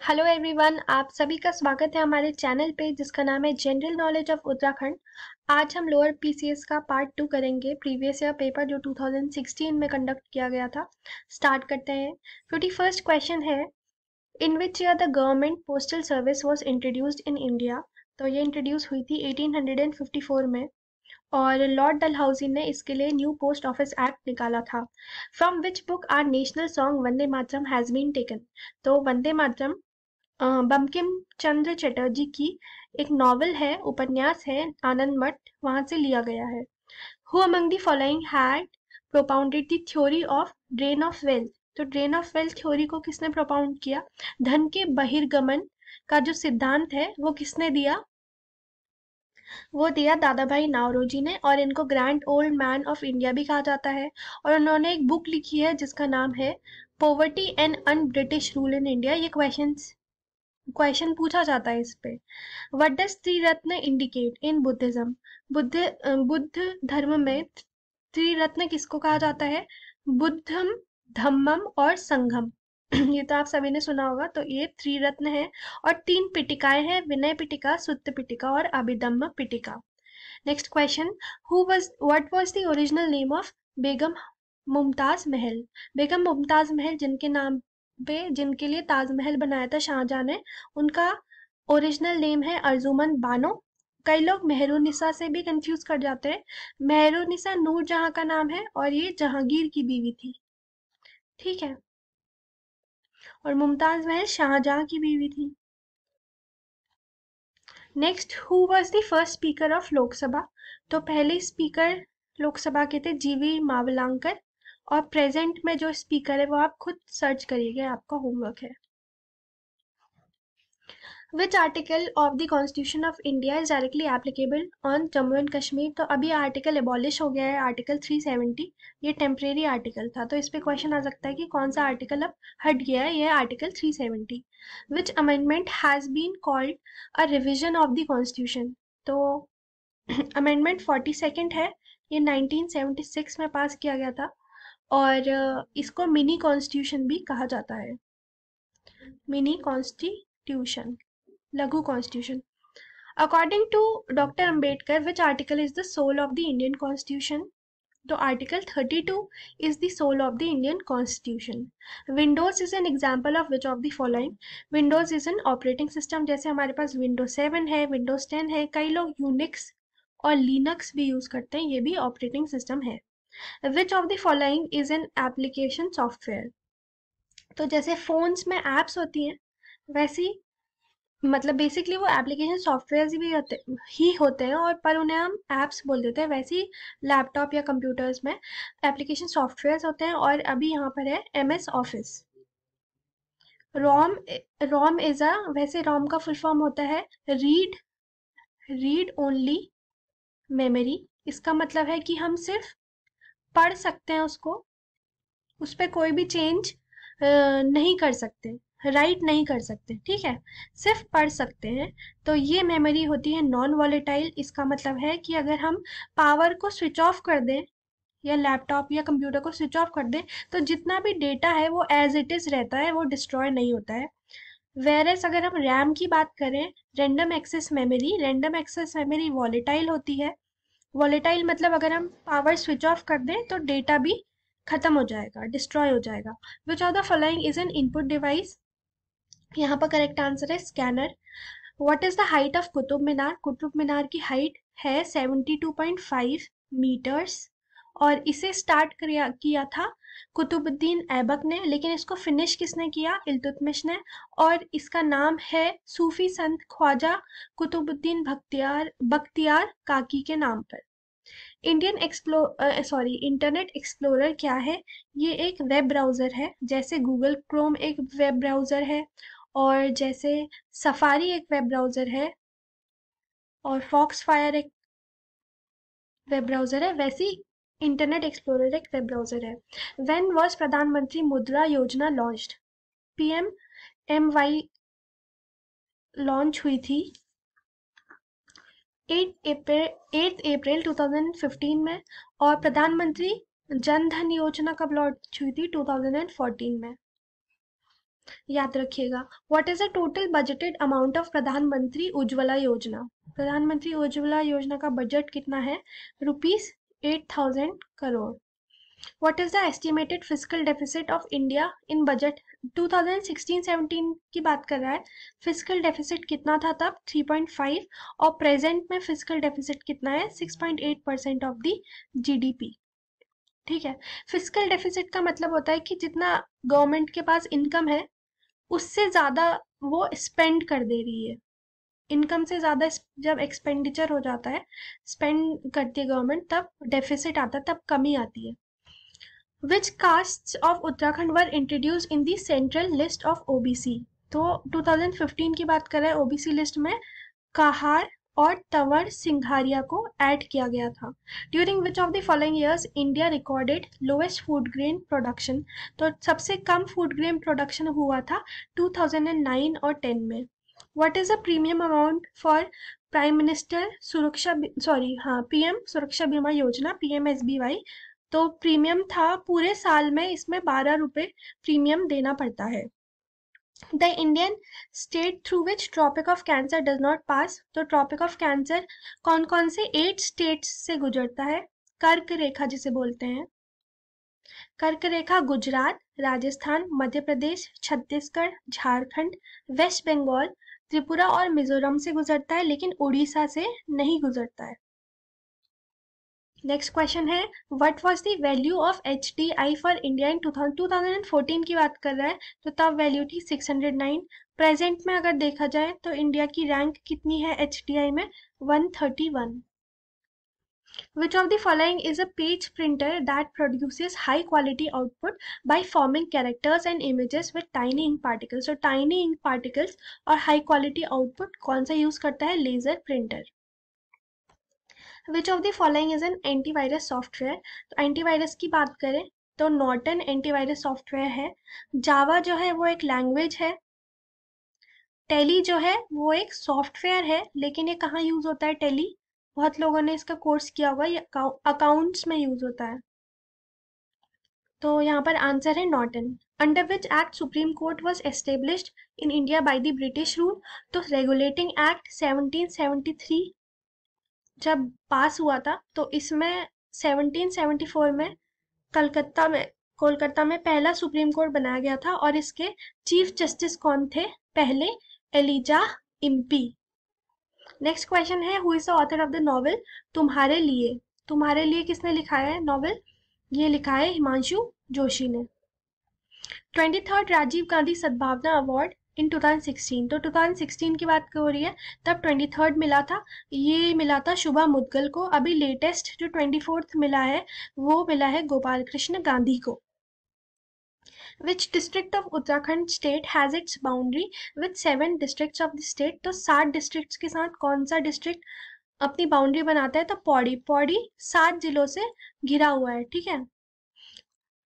Hello everyone, आप सभी का स्वागत है हमारे चैनल पे जिसका नाम है जनरल नॉलेज ऑफ उत्तराखंड। आज हम लोअर पीसीएस का पार्ट 2 करेंगे। प्रीवियस ईयर पेपर जो 2016 में कंडक्ट किया गया था। स्टार्ट करते हैं। 51st क्वेश्चन है, in which year the government postal service was introduced in India. तो ये इंट्रोड्यूस हुई थी 1854 में और लॉर्ड डलहौजी ने इसके लिए न्यू पोस्ट ऑफिस एक्ट निकाला था। From which book our national song Vande Mataram has been taken. तो वंदे मातरम बंकिम चंद्र चटर्जी की एक नॉवल है, उपन्यास है, आनंद मठ, वहां से लिया गया है। Who among the following had propounded the theory of drain of wealth. तो ड्रेन ऑफ वेल्थ थ्योरी को किसने प्रोपाउंड किया? धन के बहिर्गमन का जो सिद्धांत है वो किसने दिया? वो दिया दादा भाई नावरोजी ने, और इनको grand old man of India भी कहा जाता है। और उन्होंने एक बुक लिखी है जिसका नाम है poverty and un British rule in India. ये क्वेश्चन पूछा जाता है इस पे। What does Triratna indicate in Buddhism. Buddha धर्म में त्रिरत्न किसको कहा जाता है? बुद्धम, धम्मम और संघम। ये तो आप सभी ने सुना होगा। तो ये त्रिरत्न है। और 3 पिटिकाएं हैं, विनय पिटिका, सुत्त पिटिका और Abhidhamma Pitaka. Next question, what was the original name of Begum Mumtaz Mahal. Begum Mumtaz महल जिनके नाम पे, जिनके लिए ताजमहल बनाया था शाहजहां ने, उनका ओरिजिनल नेम है अर्जुमंद बानो। कई लोग मेहरुनिसा से भी कंफ्यूज कर जाते हैं। मेहरुनिसा नूरजहां का नाम है और ये जहांगीर की बीवी थी। ठीक है। और मुमताज महल शाहजहां की बीवी थी। Next, who was the first speaker of Lok Sabha. तो पहले स्पीकर लोकसभा के थे जीवी मावलांकर। और प्रेजेंट में जो स्पीकर है वो आप खुद सर्च करिएगा, आपका होमवर्क है। Which article of the constitution of India is directly applicable on Jammu and Kashmir. तो अभी आर्टिकल एबॉलिश हो गया है, आर्टिकल 370। ये टेम्परेरी आर्टिकल था, तो इस पे क्वेश्चन आ सकता है कि कौन सा आर्टिकल अब हट गया है। ये article 370। Which amendment has been called a revision of the constitution. तो अमेंडमेंट 42nd है। ये 1976 में पास किया गया था। और इसको मिनी कॉन्स्टिट्यूशन भी कहा जाता है। मिनी कॉन्स्टिट्यूशन, लघु constitution. According to doctor Ambedkar, which article is the soul of the Indian constitution. तो article 32 is the soul of the Indian Constitution. Windows is an example of which of the following? Windows is an operating system। जैसे हमारे पास Windows 7 है, Windows 10 है, कई लोग Unix और Linux भी use करते हैं, ये भी ऑपरेटिंग सिस्टम है। Which of the following is an application software? तो जैसे फोन्स में एप्स होती हैं, वैसी मतलब बेसिकली वो एप्लीकेशन सॉफ्टवेयर भी ही होते हैं, और पर उन्हें हम एप्स बोल देते हैं। वैसे ही लैपटॉप या कंप्यूटर्स में एप्लीकेशन सॉफ्टवेयर होते हैं। और अभी यहाँ पर है MS office. ROM, ROM is a, वैसे रोम का फुल फॉर्म होता है रीड ओनली मेमोरी। इसका मतलब है कि हम सिर्फ पढ़ सकते हैं उसको, उस पर कोई भी चेंज नहीं कर सकते, राइट नहीं कर सकते। ठीक है, सिर्फ पढ़ सकते हैं। तो ये मेमोरी होती है नॉन वॉलेटाइल। इसका मतलब है कि अगर हम पावर को स्विच ऑफ कर दें या लैपटॉप या कंप्यूटर को स्विच ऑफ कर दें, तो जितना भी डेटा है वो एज इट इज रहता है, वो डिस्ट्रॉय नहीं होता है। वेरएस अगर हम रैम की बात करें, रैंडम एक्सेस मेमोरी वॉलेटाइल होती है। वॉलेटाइल मतलब अगर हम पावर स्विच ऑफ कर दें तो डेटा भी खत्म हो जाएगा, डिस्ट्रॉय हो जाएगा। Which of the following is an input device. यहाँ पर करेक्ट आंसर है scanner. What is the height of Qutub Minar. Qutub Minar की हाइट है 72.5 मीटर्स। और इसे स्टार्ट किया था कुतुबुद्दीन ऐबक ने, लेकिन इसको फिनिश किसने किया? इल्तुतमिश ने। और इसका नाम है सूफी संत ख्वाजा कुतुबुद्दीन बख्तियार काकी के नाम पर। इंटरनेट एक्सप्लोरर क्या है? ये एक वेब ब्राउज़र है। जैसे गूगल क्रोम एक वेब ब्राउज़र है, और जैसे सफारी एक वेब ब्राउज़र है, और फॉक्स फायर एक वेब ब्राउज़र है, वैसी इंटरनेट एक्सप्लोरर एक वेब ब्राउज़र है। व्हेन वाज प्रधानमंत्री मुद्रा योजना लॉन्च्ड। PMMY लॉन्च हुई थी 8 अप्रैल 2015 में। और प्रधानमंत्री जन धन योजना कब लॉन्च हुई थी? 2014 में। याद रखिएगा। What is the total budgeted amount of प्रधानमंत्री उज्ज्वला योजना? प्रधानमंत्री उज्ज्वला योजना का बजट कितना है? ₹8,000 crore. What is the estimated fiscal deficit of India in budget? 2016-17 की बात कर रहा है। फिस्कल डेफिसिट कितना था तब? 3.5। और प्रेजेंट में फिस्कल डेफिसिट कितना है? 6.8% ऑफ द जीडीपी। ठीक है। फिस्कल डेफिसिट का मतलब होता है कि जितना गवर्नमेंट के पास इनकम है उससे ज़्यादा वो स्पेंड कर दे रही है। इनकम से ज़्यादा जब एक्सपेंडिचर हो जाता है, स्पेंड करती है गवर्नमेंट, तब डेफिसिट आता है, तब कमी आती है। Which castes of Uttarakhand were introduce in the central list of OBC? तो 2015 की बात कर रहे हैं, ओबीसी लिस्ट में काहार और तंवर सिंघारिया को ऐड किया गया था। During which of the following years India recorded lowest food grain production? तो सबसे कम फूड ग्रेन प्रोडक्शन हुआ था 2009 और 10 में। What is the premium amount for prime minister सुरक्षा पीएम सुरक्षा बीमा योजना, पीएमएसबीवाई? तो प्रीमियम था पूरे साल में, इसमें 12 रुपए प्रीमियम देना पड़ता है। The Indian state through which Tropic of Cancer does not pass? तो ट्रॉपिक ऑफ कैंसर कौन कौन से 8 स्टेट्स से गुजरता है? कर्क रेखा जिसे बोलते हैं। कर्क रेखा गुजरात, राजस्थान, मध्य प्रदेश, छत्तीसगढ़, झारखंड, वेस्ट बंगाल, त्रिपुरा और मिजोरम से गुजरता है, लेकिन उड़ीसा से नहीं गुजरता है। नेक्स्ट क्वेश्चन है, what was the value of HDI for India in 2014 की बात कर रहा है, तो तब वैल्यू थी 609। प्रेजेंट में अगर देखा जाए तो इंडिया की रैंक कितनी है एचडीआई में? 131। Which of the following is a page printer that produces high quality output by forming characters and images with tiny ink particles? So tiny ink particles और high quality output कौन सा use करता है? Laser printer. Which of the following is an antivirus software? तो antivirus की बात करें तो नॉर्टन एंटीवायरस सॉफ्टवेयर है। जावा जो है वो एक लैंग्वेज है। टेली जो है वो एक सॉफ्टवेयर है, लेकिन ये कहाँ यूज होता है टेली? बहुत लोगों ने इसका कोर्स किया होगा, ये अकाउंट्स में यूज होता है। तो यहाँ पर आंसर है Norton. Under which act supreme court was established in India by the British rule? तो रेगुलेटिंग एक्ट 1773 जब पास हुआ था, तो इसमें 1774 में कोलकाता में पहला सुप्रीम कोर्ट बनाया गया था, और इसके चीफ जस्टिस कौन थे पहले? एलिजा इम्पी। नेक्स्ट क्वेश्चन है, who is the author of the novel तुम्हारे लिए? तुम्हारे लिए किसने लिखा है नॉवेल? ये लिखा है हिमांशु जोशी ने। 23rd राजीव गांधी सद्भावना अवार्ड इन 2016, तो 2016 की बात हो रही है, तब 23rd मिला था, ये मिला था शुभा मुद्गल को। अभी लेटेस्ट जो 24th मिला है वो मिला है गोपाल कृष्ण गांधी को। Which district of Uttarakhand state has its boundary with 7 districts of the state? तो 7 डिस्ट्रिक्ट्स के साथ कौन सा डिस्ट्रिक्ट अपनी बाउंड्री बनाता है? तो पौड़ी। पौड़ी 7 जिलों से घिरा हुआ है, ठीक है।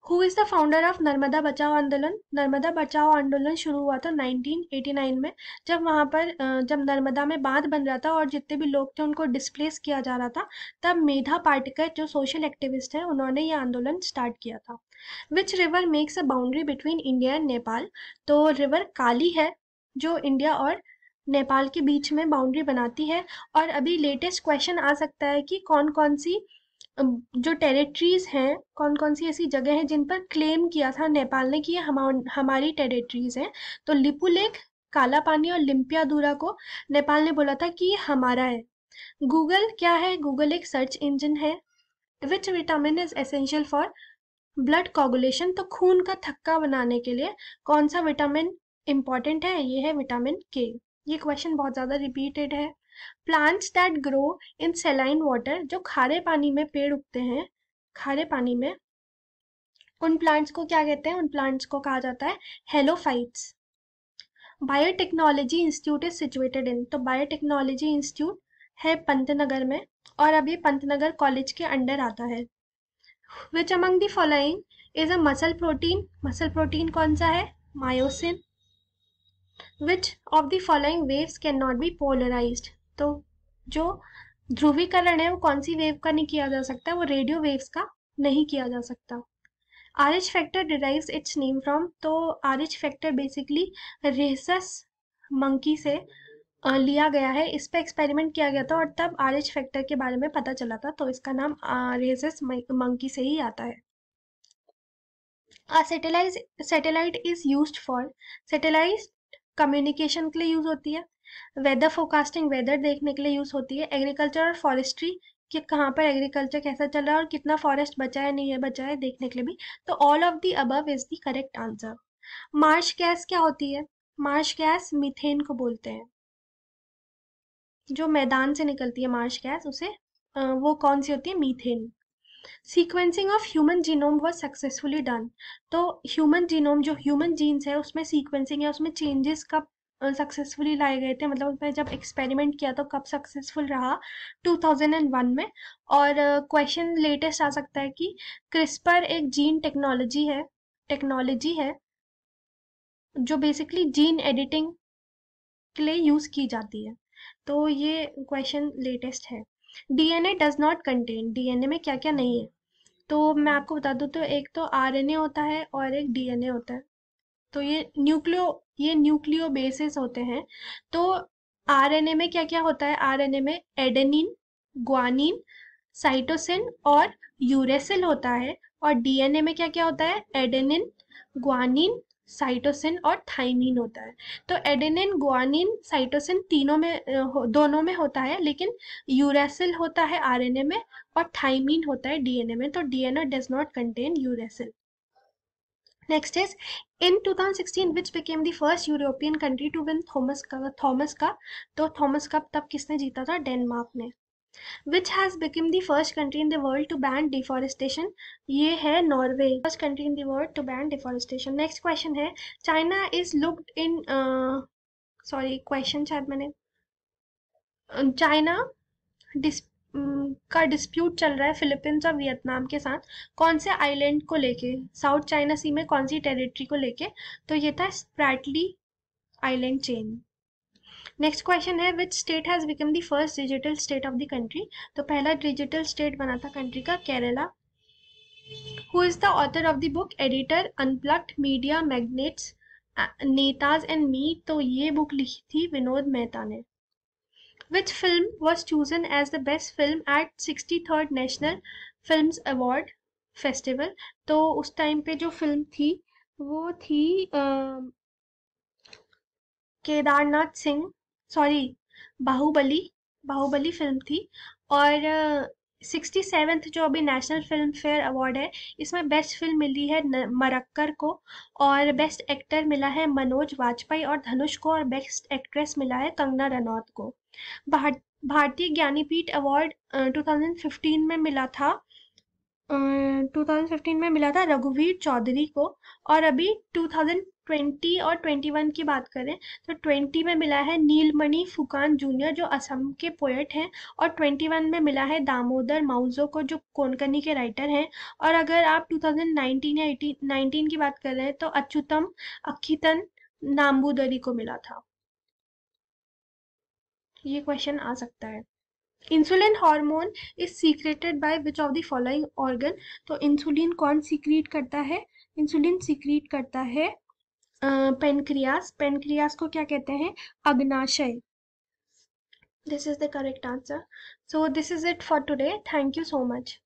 Who is the founder of Narmada बचाओ आंदोलन? नर्मदा बचाओ आंदोलन शुरू हुआ था 1989 में, जब वहां पर जब नर्मदा में बांध बन रहा था और जितने भी लोग थे उनको डिस्प्लेस किया जा रहा था, तब मेधा पाटकर जो सोशल एक्टिविस्ट हैं उन्होंने ये आंदोलन स्टार्ट किया था। Which river makes a boundary between India and Nepal? तो रिवर काली है जो इंडिया और नेपाल के बीच में बाउंड्री बनाती है। और अभी लेटेस्ट क्वेश्चन आ सकता है कि कौन कौन सी जो टेरिटरीज हैं, कौन कौन सी ऐसी जगह हैं जिन पर क्लेम किया था नेपाल ने कि ये हमारी टेरिटरीज हैं? तो लिपुलेख, काला पानी और लिम्पियादुरा को नेपाल ने बोला था कि ये हमारा है। गूगल क्या है? गूगल एक सर्च इंजन है। Which vitamin is essential for blood coagulation? तो खून का थक्का बनाने के लिए कौन सा विटामिन इंपॉर्टेंट है? ये है विटामिन के। ये क्वेश्चन बहुत ज्यादा रिपीटेड है। Plants that grow in saline water, जो खारे पानी में पेड़ उगते हैं, खारे पानी में, उन प्लांट्स को क्या कहते हैं? उन प्लांट्स को कहा जाता है halophytes. Biotechnology institute is situated in, तो बायोटेक्नोलॉजी इंस्टीट्यूट है पंतनगर में, और अब ये पंतनगर कॉलेज के अंडर आता है। Which among the following is a muscle protein? Muscle protein कौन सा है? Myosin. Which of the following waves can not be polarised? तो जो ध्रुवीकरण है वो कौन सी वेव का नहीं किया जा सकता? वो रेडियो वेव्स का नहीं किया जा सकता। RH factor derives it's name from, तो RH factor basically rhesus monkey से लिया गया है। इस पे एक्सपेरिमेंट किया गया था और तब RH फैक्टर के बारे में पता चला था, तो इसका नाम रेसस मंकी से ही आता है। Satellite is used for, satellite communication के लिए यूज होती है, वेदर फोरकास्टिंग वेदर देखने के लिए यूज होती है, एग्रीकल्चर और फॉरेस्ट्री कि कहाँ पर एग्रीकल्चर कैसा चल रहा है और कितना फॉरेस्ट बचा है नहीं है बचा है देखने के लिए भी। तो all of the above is the correct answer. Marsh gas क्या होती है? मार्श गैस मीथेन को बोलते हैं। जो मैदान से निकलती है मार्श गैस उसे वो कौन सी होती है? Methane. Sequencing of human genome was successfully done, तो ह्यूमन जीनोम जो ह्यूमन जीन्स है उसमें सीक्वेंसिंग है, उसमें चेंजेस कब सक्सेसफुली लाए गए थे, मतलब उसमें जब एक्सपेरिमेंट किया तो कब सक्सेसफुल रहा? 2001 में। और क्वेश्चन लेटेस्ट आ सकता है कि क्रिस्पर एक जीन टेक्नोलॉजी है जो बेसिकली जीन एडिटिंग के लिए यूज की जाती है, तो ये क्वेश्चन लेटेस्ट है। DNA does not contain, DNA में क्या क्या नहीं है? तो मैं आपको बता दूं तो एक तो आरएनए होता है और एक डीएनए होता है, तो ये न्यूक्लियो बेसिस होते हैं। तो आरएनए में क्या क्या होता है? आरएनए में एडेनिन, ग्वानिन, साइटोसिन और यूरेसिल होता है। और डीएनए में क्या क्या होता है? एडेनिन, ग्वानिन, साइटोसिन और थाइमिन होता है। तो एडेनिन, ग्वानिन, साइटोसिन तीनों में दोनों में होता है, लेकिन यूरेसिल होता है आरएनए में और थाइमिन होता है डीएनए में, तो DNA does not contain uracil. Next is in 2016 which became the first European country to win Thomas cup, तो थॉमस कप तब किसने जीता था? डेनमार्क ने। Which has become the first country in the world to ban deforestation, ये है Norway, first country in the world to ban deforestation। Next question है China is looked in sorry question शायद मैंने चाइना डिस का dispute चल रहा है Philippines और वियतनाम के साथ, कौन से आइलैंड को लेके? साउथ चाइना सी में कौन सी टेरिटरी को लेके? तो ये था Spratly island chain. Next question है which state has become the first digital state of the country, तो पहला डिजिटल स्टेट बना था कंट्री का Kerala. Who is the author of the book editor unplugged media magnates netas and me, तो ये book लिखी थी विनोद मेहता ने। Which film was chosen as the best film at 63rd National Films Award Festival, तो उस टाइम पे जो फिल्म थी वो थी केदारनाथ सिंह, सॉरी बाहुबली, बाहुबली फिल्म थी। और 67th जो अभी नेशनल फिल्म फेयर अवार्ड है इसमें बेस्ट फिल्म मिली है मरक्कर को, और बेस्ट एक्टर मिला है मनोज वाजपेयी और धनुष को, और बेस्ट एक्ट्रेस मिला है कंगना रनौत को। भारतीय ज्ञानीपीठ अवार्ड 2015 में मिला था 2015 में मिला था रघुवीर चौधरी को। और अभी 2020 और 21 की बात करें तो 20 में मिला है नीलमणि फुकान जूनियर जो असम के पोएट हैं, और 21 में मिला है दामोदर माउजो को जो कोंकणी के राइटर हैं। और अगर आप 2019 या 19 की बात कर रहे हैं तो अच्युतम अक्खितन नाम्बूदरी को मिला था। ये क्वेश्चन आ सकता है। Insulin hormone is secreted by which of the following organ, तो इंसुलिन कौन सीक्रेट करता है? इंसुलिन सीक्रेट करता है पेनक्रियास, पेनक्रियास को क्या कहते हैं? अग्नाशय। This is the correct answer. So this is it for today, thank you so much.